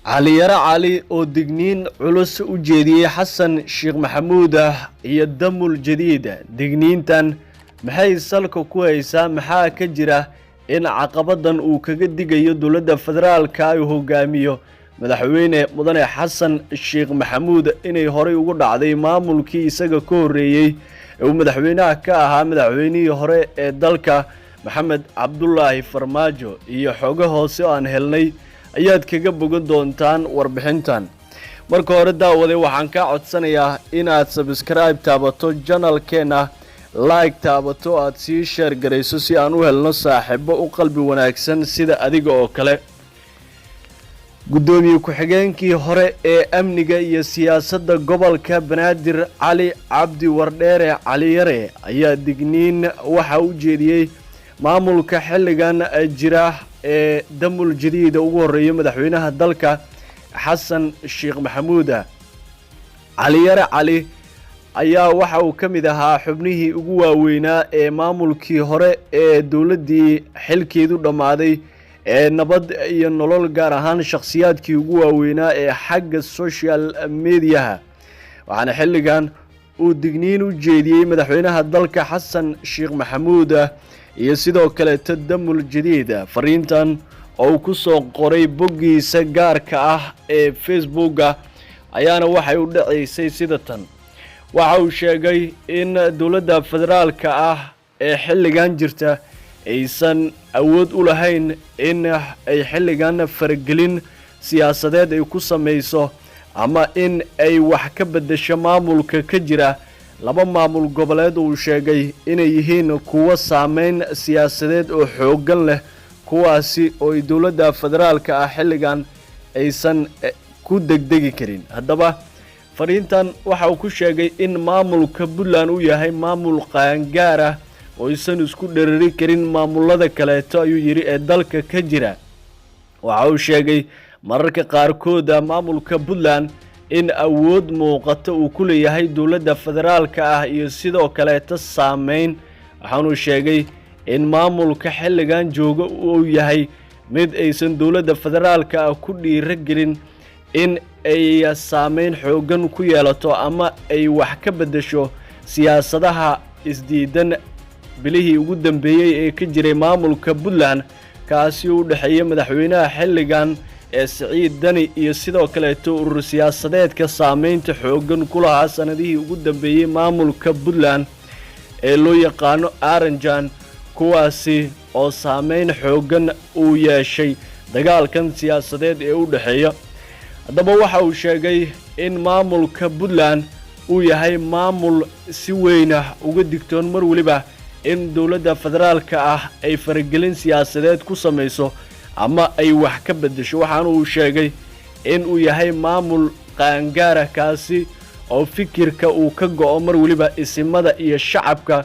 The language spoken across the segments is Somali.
علي يرى علي ودقنين علوس وجدي حسن الشيخ محمود يدم الجديد دقنين تن محي سلكو كويسا محا كجرة إن عقبضا وكجدق يدولد فدرال كايو هوغاميو مدحوينه مدن حسن الشيخ محمود إني هوري وقود عدي مامولكي إساقا كوريي ومدحوينه كاها مدحويني هوري دالكا محمد عبد الله فرماجو iyo xogo hoose aan helnay ayaad kaga bogan doontaan warbixintan marka hore daawade waxaan ka codsanayaa inaad subscribe taabato channelkeena like taabato aad sii share gareyso si aan u helno saaxiibo u qalbi wanaagsan sida adiga oo kale gudoomiye ku-xigeenkii hore ee amniga iyo siyaasadda gobolka Banaadir Cali Cabdi Wardheere Cali Yare ayaa digniin waxa uu jeediyay maamulka xilligan jira ee damul jadiid ugu horeeyay madaxweynaha dalka Xasan Sheekh Maxamuud Cali Yare Cali ayaa waxa uu kamid ahaa xubnihii ugu waaweynaa ee maamulkii hore ee dawladii xilkeedu dhamaaday ee nabad iyo nolol gaar ahaan shakhsiyaadkii ugu waaweynaa ee xagga social media waxaana xilligan uu digniin u jeediyay madaxweynaha dalka Xasan Sheekh Maxamuud iyo sidoo kale tadamul jadiid fariintan oo ku soo qoray boggiisa gaarka ah ee Facebook ayaana waxay u dhaceysay sida tan waxa uu sheegay in dawladda federaalka ah ee xilligan jirta aysan awood u lahayn in ay xilligan faragelin siyaasadeed ay ku sameyso ama in ay wax ka bedesho maamulka ka jira laba maamul goboleed uu sheegay inay yihiin kuwa saameyn siyaasadeed oo xooggan leh kuwaasi oo dawladda federaalka ah xilligan aysan ku degdegi karin haddaba fariintan waxa uu ku sheegay in maamulka Puntland uu yahay maamul qaangaar ah oo aysan isku dheerari karin maamulada kale ayuu yiri ee dalka ka jira waxa uu sheegay mararka qaarkood maamulka Puntland in awood muuqato uu ku leeyahay dawladda federaalka ah iyo sidoo kale saameyn waxaanu sheegay in maamulka xilligan jooga uu yahay mid aysan dawladda federaalka ah ku dhiirigelin in ay saameyn xooggan ku yeelato ama ay wax ka bedesho siyaasadaha isdiidan bilihii ugu dambeeyay ee ka jiray maamulka Puntland kaasi u dhaxeeyay madaxweynaha xilligan ee Saciid Dani iyo sidoo kale urur siyaasadeedka saameynta xooggan ku lahaa sanadihii ugu dambeeyay maamulka Puntland ee loo yaqaano Aranjan kuwaasi oo saameyn xooggan uu yeeshay dagaalkan siyaasadeed ee u dhaxeeya haddaba waxa uu sheegay in maamulka Puntland uu yahay maamul si weyn uga digtoon mar waliba in dawladda federaalka ah ay faragelin siyaasadeed ku sameyso ama ay wax ka bedesho waxaan uu sheegay in uu yahay maamul qaangaar kaasi oo fikirka uu ka go'o mar waliba isimada iyo shacabka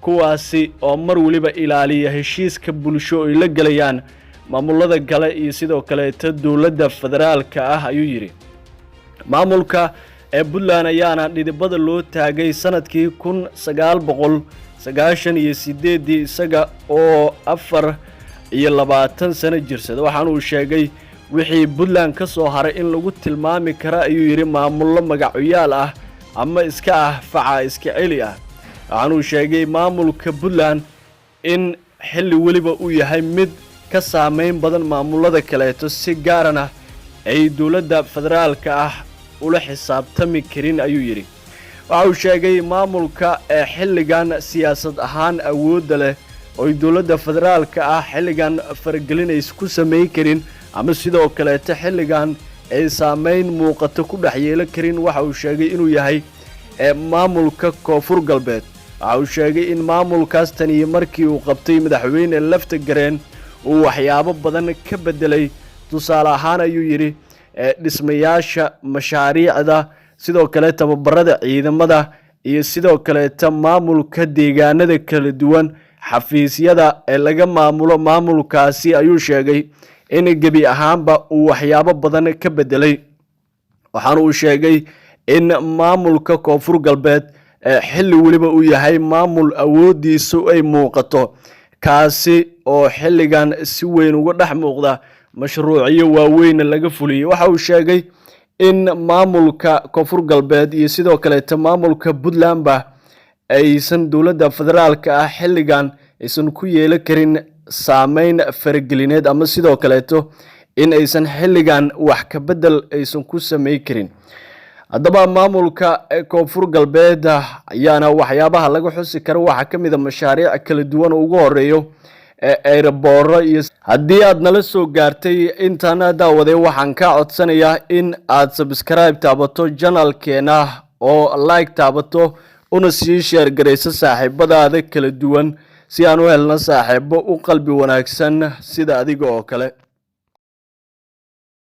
kuwaasi oo mar waliba ilaaliya heshiiska bulsho ay la galayaan maamulada kale iyo sidoo kale dawladda federaalka ah ayuu yiri maamulka ee Puntland ayaana dhidibada loo taagay sanadkii 1998 isaga oo 24 sano jirsada waxaan uu sheegay wixii Puntland ka soo haray in lagu tilmaami karo ayuu yiri maamullo magacuyaal ah ama iska ah faca iska celi ah waxaan uu sheegay maamulka Puntland in xilli waliba uu yahay mid ka saameyn badan maamulada kale si gaarana ay dawladda federaalka ah ula xisaabtami karin ayuu yiri waxa uu sheegay maamulka ee xilligan siyaasad ahaan awood leh oo dawladda federaalka ah xilligan faragelinays ku sameey karin ama sidoo kale xilligan ay saameyn muuqato ku dhaxyeelo karin waxa uu sheegay inuu yahay maamulka Koonfur Galbeed waxa uu sheegay in maamulkaas tan iyo markii uu qabtay madaxweyne lafta gareen uu waxyaabo badan ka bedelay tusaale ahaan ayuu yiri dhismayaasha mashaariicda sidoo kale tababarada ciidamada iyo sidoo kale maamulka deegaanada kala duwan xafiisyada ee laga maamulo maamulkaasi ayuu sheegay in gabi ahaanba uu waxyaabo badan ka bedelay waxaan uu sheegay in maamulka Koonfur Galbeed xilli waliba uu yahay maamul awoodiisu ay muuqato kaasi oo xilligan si weyn uga dhex muuqda mashruucyo waaweyn laga fuliyay. Waxa uu sheegay in maamulka Koonfur Galbeed iyo sidoo kale maamulka Puntland aysan dowladda federaalka ah xilligan aysan ku yeelan karin saameyn faragelineed ama sidoo kale in aysan xilligan wax ka bedel aysan ku sameyn karin. haddaba maamulka Koonfur Galbeed ayaana waxyaabaha laga xusi karo waxa kamid ah mashaariic kala duwan oo ugu horeeyo airport iyo haddii aad nala soo gaartay intaana daawaday waxaan ka codsanayaa in aad subscribe taabato channelkeena oo like taabato una sii share gareyso saaxiibadaada kala duwan si aan u helno saaxiibo u qalbi wanaagsan sida adiga oo kale.